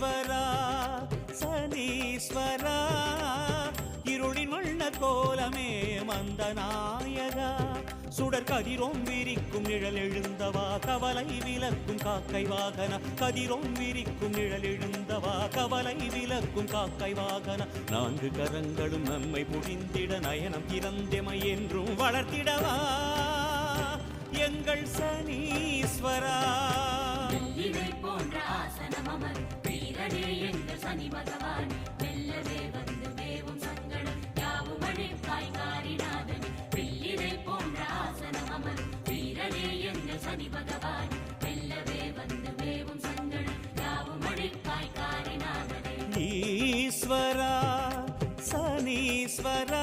ஈஸ்வரா சனீஸ்வரா இருளின் வண்ண கோலமே மந்த நாயகா சுடர் கதிரோம் விரிக்கும் நிழல் எழுந்தவா கவலை விலக்கும் காக்கை வாகன கதிரோம் விரிக்கும் நிழல் எழுந்தவா கவலை விலக்கும் காக்கை வாகன நான்கு கரங்களும் நம்மை புரிந்திட நயனம் திறந்தெமை என்றும் வளர்த்திடவா எங்கள் சனீஸ்வரா போன்ற ஆசனம் அமர் வீரனே எங்கள் சனி பகவான் வெல்லவே வந்து வேவும் சங்கடம் யாவும் அழிப்பாய் காரிநாதன் வெள்ளிரை போன்ற ஆசனம் அமர் வீரனே எங்கள் சனி பகவான் வெல்லவே வந்து வேவும் சங்கடம் யாவும் அழிப்பாய் காரிநாதனே ஈஸ்வரா சனீஸ்வரா